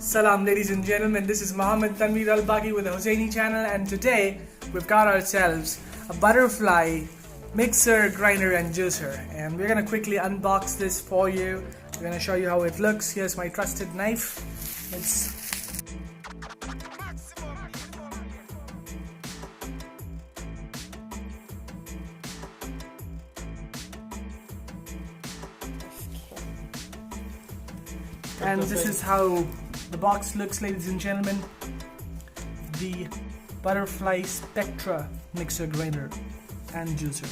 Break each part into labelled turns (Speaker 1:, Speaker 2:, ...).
Speaker 1: Salam ladies and gentlemen, this is Mohammed Tanveer Al-Baqi with the Hussaini channel, and today we've got ourselves a butterfly mixer, grinder and juicer, and we're gonna quickly unbox this for you. We're gonna show you how it looks. Here's my trusted knife. And this is how the box looks, ladies and gentlemen. The butterfly Spectre mixer, grinder and juicer.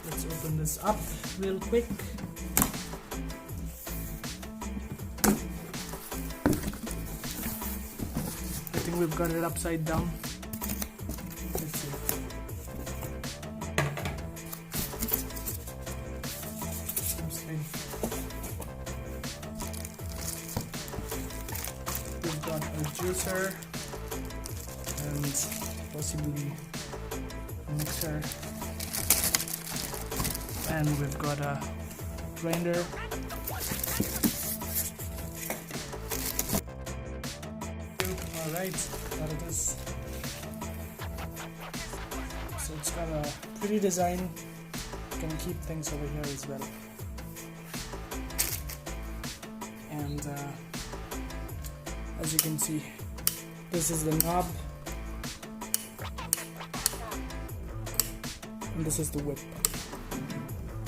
Speaker 1: Let's open this up real quick. I think we've got it upside down. Let's see. We've got a juicer and possibly a mixer, and we've got a grinder. Alright, that it is. So it's got a pretty design. You can keep things over here as well. And as you can see, this is the knob and this is the whip.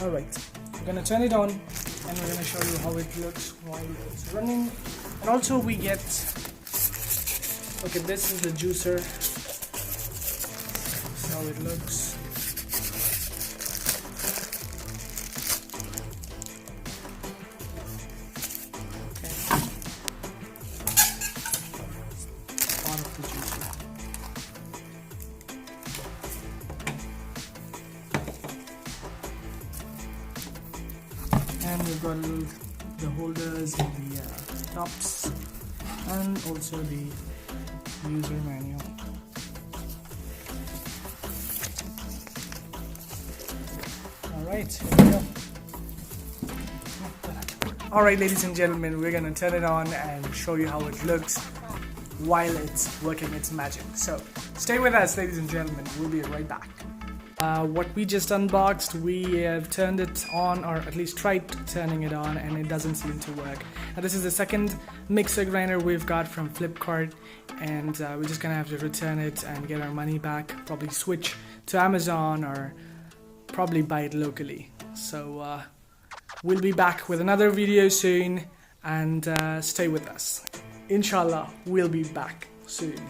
Speaker 1: Alright, we're gonna turn it on and we're gonna show you how it looks while it's running. And also we get, okay, this is the juicer. This is how it looks. And we've got the holders and the tops, and also the user manual. Alright, here we go. Alright, ladies and gentlemen, we're gonna turn it on and show you how it looks while it's working its magic. So stay with us, ladies and gentlemen, we'll be right back. What we just unboxed, we have turned it on, or at least tried turning it on, and it doesn't seem to work. Now this is the second mixer grinder we've got from Flipkart, and we're just gonna have to return it and get our money back, probably switch to Amazon or probably buy it locally. So we'll be back with another video soon, and stay with us. Inshallah, we'll be back soon.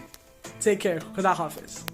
Speaker 1: Take care. Khuda Hafiz.